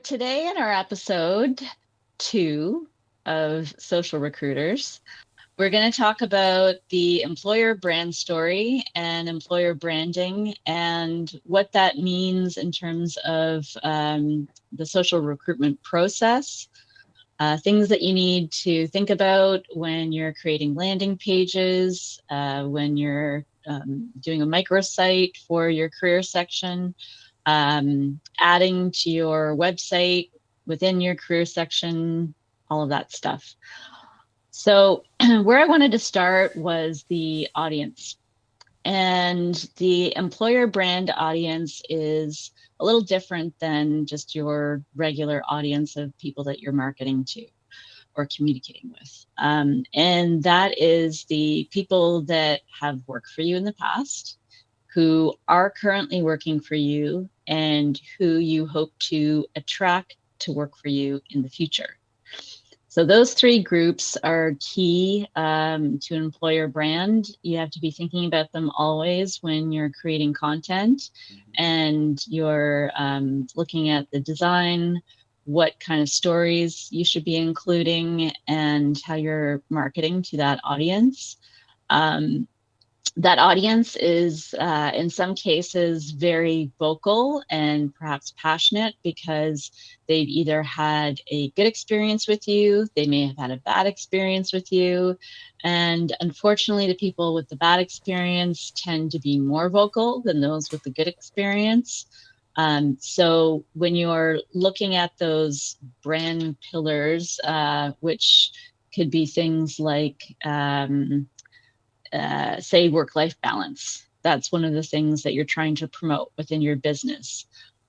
Today in our episode 2 of Social Recruiters, we're going to talk about the employer brand story and employer branding and what that means in terms of the social recruitment process, things that you need to think about when you're creating landing pages, when you're doing a microsite for your career section, adding to your website within your career section, all of that stuff. So where I wanted to start was the audience. And the employer brand audience is a little different than just your regular audience of people that you're marketing to or communicating with. And that is the people that have worked for you in the past, who are currently working for you, and who you hope to attract to work for you in the future. So those 3 groups are key to employer brand. You have to be thinking about them always when you're creating content and you're looking at the design, what kind of stories you should be including, and how you're marketing to that audience. That audience is, in some cases, very vocal and perhaps passionate because they've either had a good experience with you, they may have had a bad experience with you, and unfortunately, the people with the bad experience tend to be more vocal than those with the good experience. So when you're looking at those brand pillars, which could be things like say work-life balance. That's one of the things that you're trying to promote within your business.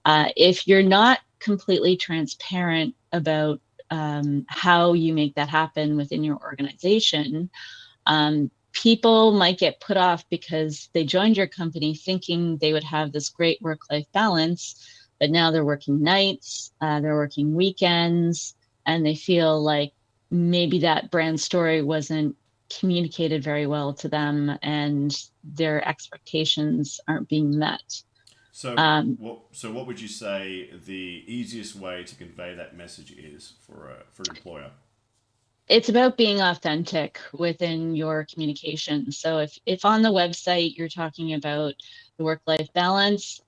If you're not completely transparent about how you make that happen within your organization, people might get put off because they joined your company thinking they would have this great work-life balance, but now they're working nights, they're working weekends, and they feel like maybe that brand story wasn't communicated very well to them and their expectations aren't being met. What would you say the easiest way to convey that message is for an employer? It's about being authentic within your communication. So if on the website you're talking about the work-life balance,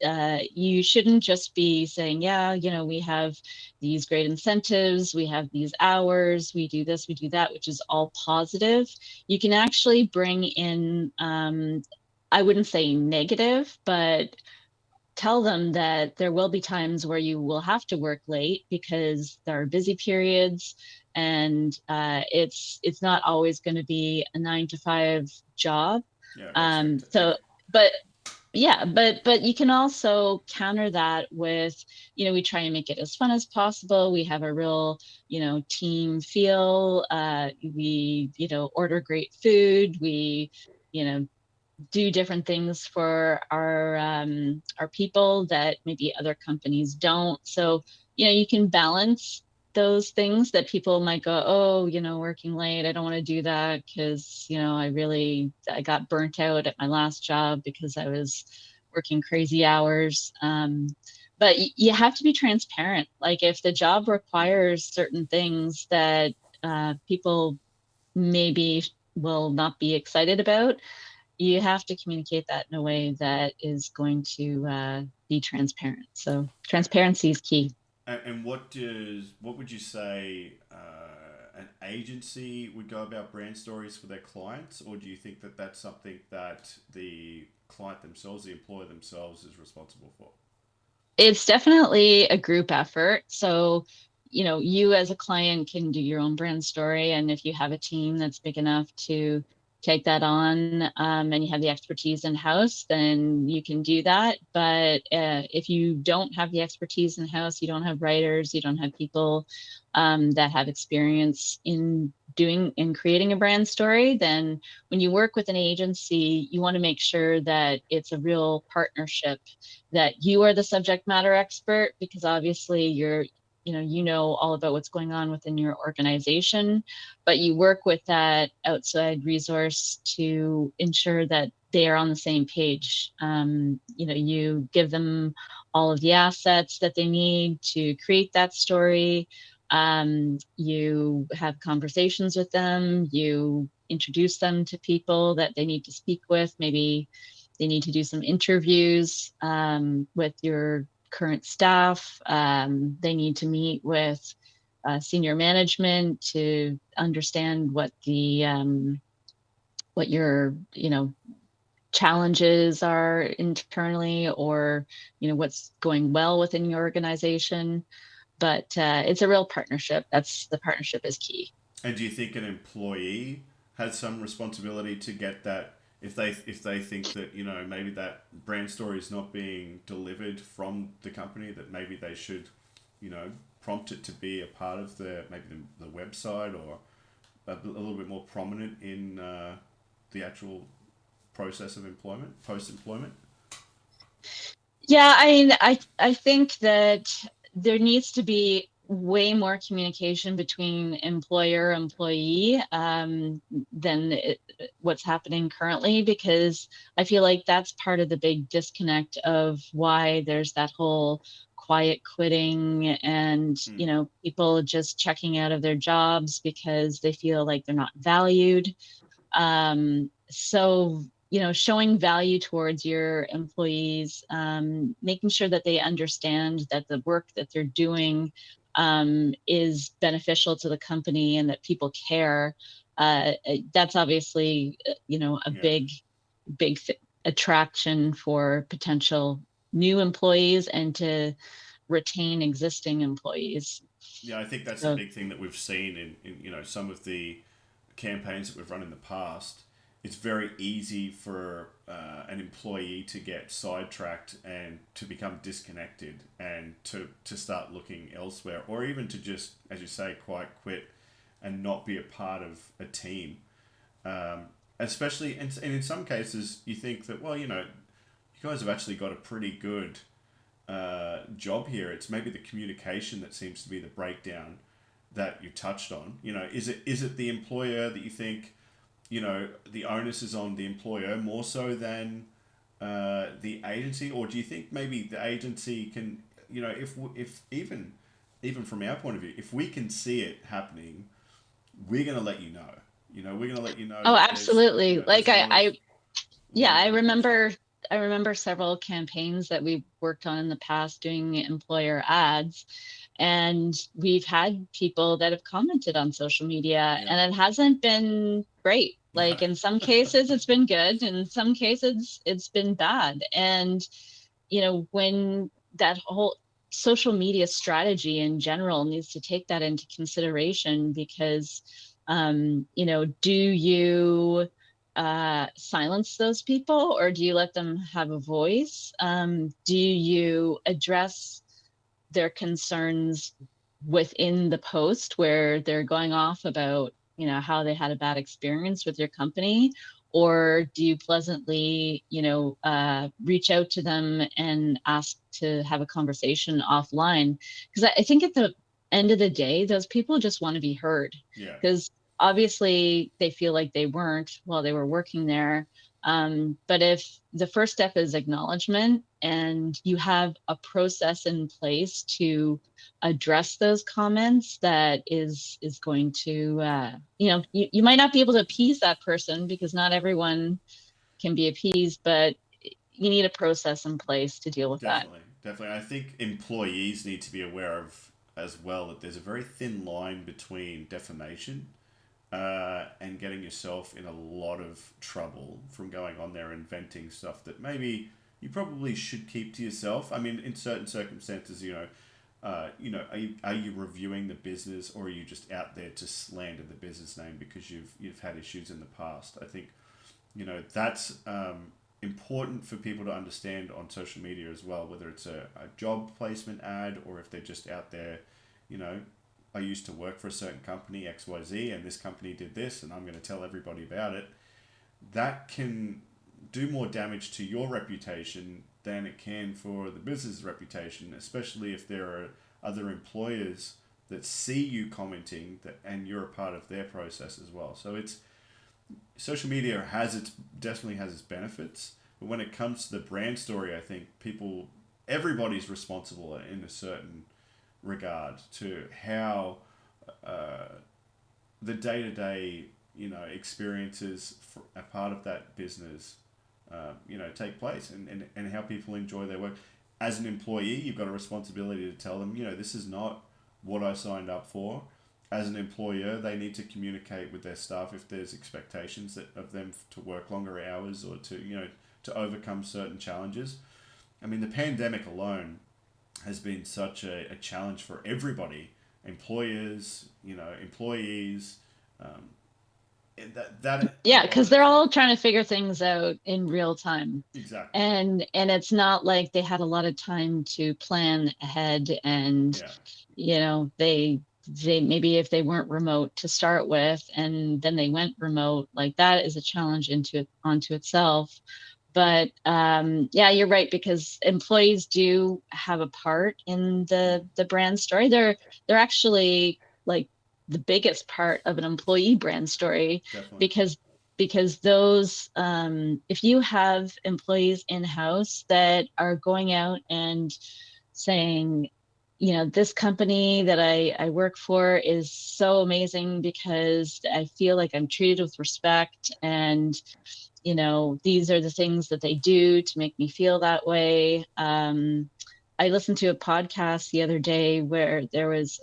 you shouldn't just be saying, yeah, we have these great incentives, we have these hours, we do this, we do that, which is all positive. You can actually bring in, I wouldn't say negative, but tell them that there will be times where you will have to work late because there are busy periods, and it's not always going to be a 9 to 5 job. Yeah, So, but yeah, but you can also counter that with, we try and make it as fun as possible. We have a real, team feel. We, order great food. We, do different things for our people that maybe other companies don't. So, you can balance those things that people might go, oh, working late, I don't want to do that because, I got burnt out at my last job because I was working crazy hours. But you have to be transparent. Like if the job requires certain things that people maybe will not be excited about, you have to communicate that in a way that is going to be transparent. So transparency is key. And what would you say an agency would go about brand stories for their clients, or do you think that that's something that the client themselves, the employer themselves, is responsible for? It's definitely a group effort. So, you as a client can do your own brand story. And if you have a team that's big enough to take that on, and you have the expertise in house, then you can do that. But if you don't have the expertise in house, you don't have writers, you don't have people that have experience in creating a brand story, then when you work with an agency, you want to make sure that it's a real partnership, that you are the subject matter expert, because obviously you know all about what's going on within your organization, but you work with that outside resource to ensure that they are on the same page. You give them all of the assets that they need to create that story. You have conversations with them. You introduce them to people that they need to speak with. Maybe they need to do some interviews with your current staff. They need to meet with senior management to understand what your challenges are internally, or what's going well within your organization. But it's a real partnership. That's the partnership is key. And do you think an employee has some responsibility to get that if they think that maybe that brand story is not being delivered from the company, that maybe they should prompt it to be a part of the website, or a little bit more prominent in the actual process of employment, post employment? Yeah, I mean, I think that there needs to be way more communication between employer employee than what's happening currently, because I feel like that's part of the big disconnect of why there's that whole quiet quitting, and Mm. people just checking out of their jobs because they feel like they're not valued. So, showing value towards your employees, making sure that they understand that the work that they're doing is beneficial to the company and that people care. That's obviously, a Yeah. big attraction for potential new employees and to retain existing employees. Yeah, I think that's a So, big thing that we've seen in some of the campaigns that we've run in the past. It's very easy for an employee to get sidetracked and to become disconnected, and to start looking elsewhere, or even to just, as you say, quite quit and not be a part of a team. Um, Especially, and in some cases, you think that, well, you guys have actually got a pretty good job here. It's maybe the communication that seems to be the breakdown that you touched on. Is it the employer that you think, the onus is on the employer more so than the agency, or do you think maybe the agency can, if even from our point of view, if we can see it happening, we're going to let you know. We're going to let you know oh, that there's absolutely. there's Like a lot yeah, of communication. I remember several campaigns that we worked on in the past doing employer ads, and we've had people that have commented on social media, Yeah. and it hasn't been great. Like in some cases it's been good, in some cases it's been bad. And when that whole social media strategy in general needs to take that into consideration, because do you silence those people, or do you let them have a voice? Do you address their concerns within the post where they're going off about, how they had a bad experience with your company? Or do you pleasantly, reach out to them and ask to have a conversation offline? Because I think at the end of the day, those people just want to be heard, Yeah. because obviously they feel like they weren't while they were working there. But if the first step is acknowledgement, and you have a process in place to address those comments, that is going to, you might not be able to appease that person, because not everyone can be appeased, but you need a process in place to deal with that. Definitely, definitely. I think employees need to be aware of as well that there's a very thin line between defamation and getting yourself in a lot of trouble from going on there and venting stuff that maybe you probably should keep to yourself. I mean, in certain circumstances, are you reviewing the business, or are you just out there to slander the business name because you've had issues in the past? I think that's important for people to understand on social media as well, whether it's a job placement ad, or if they're just out there, you know, I used to work for a certain company, XYZ, and this company did this, and I'm going to tell everybody about it. That can do more damage to your reputation than it can for the business reputation, especially if there are other employers that see you commenting that, and you're a part of their process as well. So social media definitely has its benefits, but when it comes to the brand story, I think everybody's responsible in a certain regard to how uh, the day to day experiences for a part of that business take place, and how people enjoy their work. As an employee, you've got a responsibility to tell them, this is not what I signed up for. As an employer, they need to communicate with their staff if there's expectations of them to work longer hours, or to overcome certain challenges. I mean, the pandemic alone has been such a challenge for everybody, employers, employees. Um, that Yeah, alone because they're itself. all trying to figure things out in real time. Exactly. And it's not like they had a lot of time to plan ahead, and Yeah. they maybe, if they weren't remote to start with and then they went remote, like that is a challenge into onto itself. But yeah, you're right, because employees do have a part in the brand story. They're actually like the biggest part of an employee brand story, Definitely. because those if you have employees in-house that are going out and saying, this company that I work for is so amazing because I feel like I'm treated with respect, and these are the things that they do to make me feel that way. I listened to a podcast the other day where there was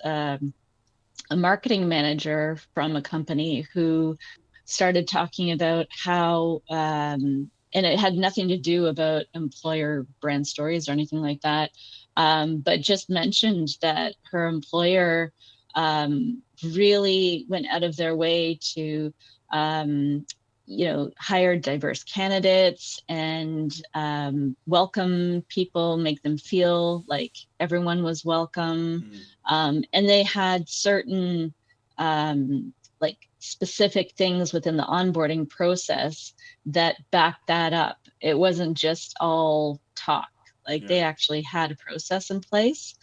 a marketing manager from a company who started talking about how, and it had nothing to do about employer brand stories or anything like that, but just mentioned that her employer really went out of their way to um, hire diverse candidates and welcome people, make them feel like everyone was welcome. Mm. And they had certain like specific things within the onboarding process that backed that up. It wasn't just all talk. Like Yeah. they actually had a process in place.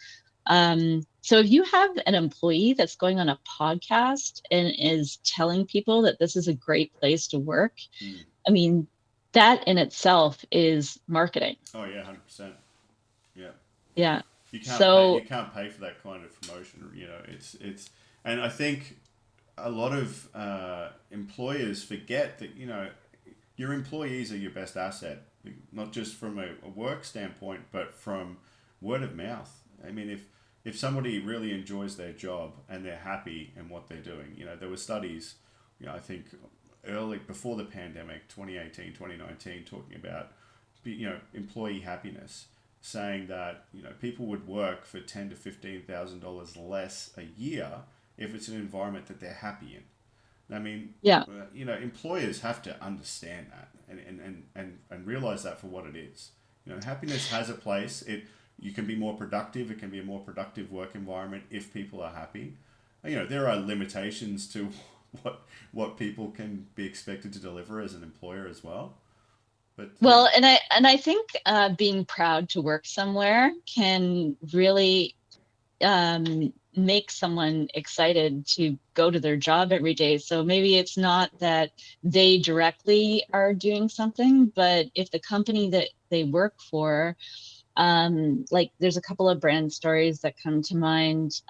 So if you have an employee that's going on a podcast and is telling people that this is a great place to work, Mm. I mean, that in itself is marketing. Oh yeah, 100%. Yeah. Yeah. You can't pay. You So can't pay for that kind of promotion. And I think a lot of employers forget that your employees are your best asset, not just from a work standpoint, but from word of mouth. I mean, if somebody really enjoys their job and they're happy in what they're doing, there were studies, I think early before the pandemic, 2018, 2019, talking about employee happiness, saying that people would work for $10,000 to $15,000 less a year if it's an environment that they're happy in. I mean, yeah. employers have to understand that, and realize that for what it is. Happiness has a place. You can be more productive. It can be a more productive work environment if people are happy. There are limitations to what what people can be expected to deliver as an employer as well. But Well, and I think being proud to work somewhere can really make someone excited to go to their job every day. So maybe it's not that they directly are doing something, but if the company that they work for, like there's a couple of brand stories that come to mind.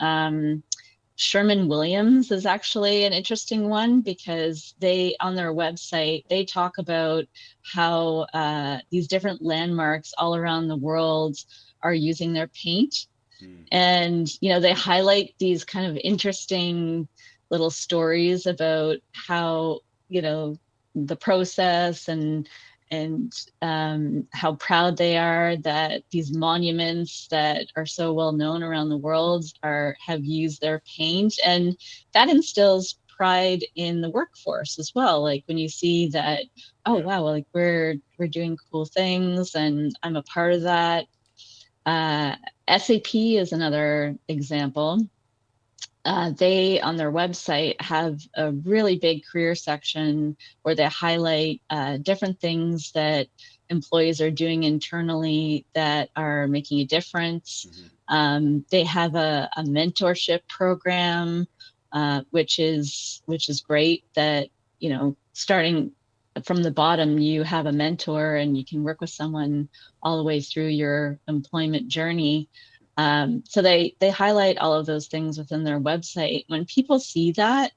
Sherman-Williams is actually an interesting one, because they, on their website, they talk about how these different landmarks all around the world are using their paint. mm, And they highlight these kind of interesting little stories about how the process, and how proud they are that these monuments that are so well known around the world have used their paint, and that instills pride in the workforce as well. Like when you see that, oh yeah, wow, like we're doing cool things and I'm a part of that. uh, SAP is another example. They, on their website, have a really big career section where they highlight different things that employees are doing internally that are making a difference. mm-hmm, They have a mentorship program, which is great. That starting from the bottom, you have a mentor and you can work with someone all the way through your employment journey. So they highlight all of those things within their website. When people see that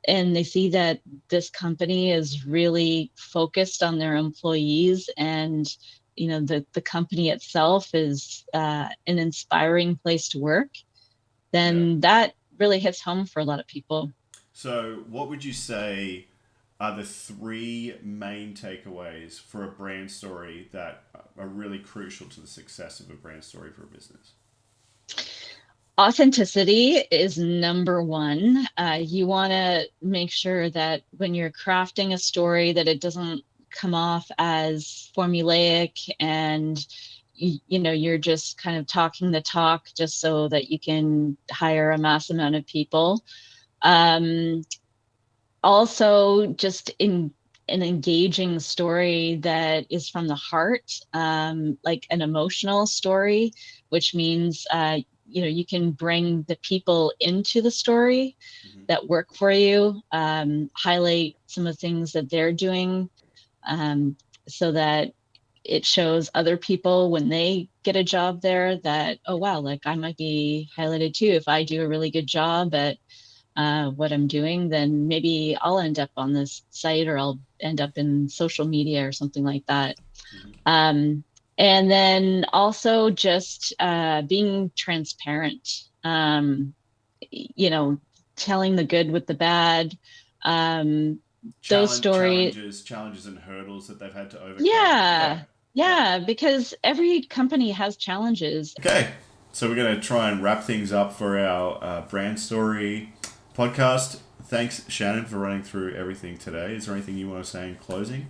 and they see that this company is really focused on their employees, and the company itself is an inspiring place to work, Yeah. then that really hits home for a lot of people. So, what would you say are the three main takeaways for a brand story that are really crucial to the success of a brand story for a business? Authenticity is number one. You want to make sure that when you're crafting a story, that it doesn't come off as formulaic and you're just kind of talking the talk just so that you can hire a mass amount of people. Um, Also, just in an engaging story that is from the heart, like an emotional story, which means you can bring the people into the story Mm-hmm. that work for you, highlight some of the things that they're doing, um, so that it shows other people when they get a job there that, oh wow, like I might be highlighted too. If I do a really good job at what I'm doing, then maybe I'll end up on this site, or I'll end up in social media or something like that. Mm-hmm. Um, and then also just being transparent, you know, telling the good with the bad. Um, those stories, Challenges and hurdles that they've had to overcome. Yeah. yeah, Yeah. yeah, because every company has challenges. Okay. So we're going to try and wrap things up for our brand story podcast. Thanks, Shannon, for running through everything today. Is there anything you want to say in closing?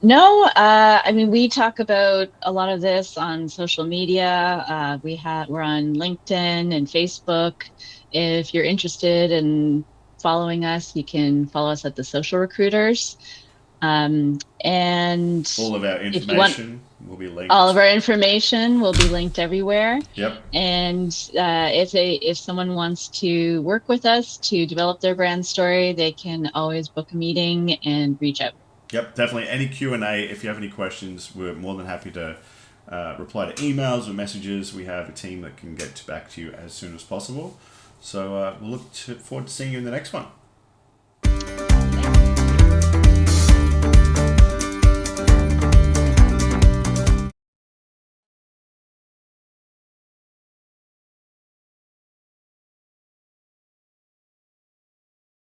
No, I mean, we talk about a lot of this on social media. We're on LinkedIn and Facebook. If you're interested in following us, you can follow us at the Social Recruiters. And All of our if you want, information will be all of linked. our information will be linked everywhere. Yep. And if someone wants to work with us to develop their brand story, they can always book a meeting and reach out. Yep, definitely. Any Q&A, if you have any questions, we're more than happy to reply to emails or messages. We have a team that can get back to you as soon as possible. So we'll forward to seeing you in the next one.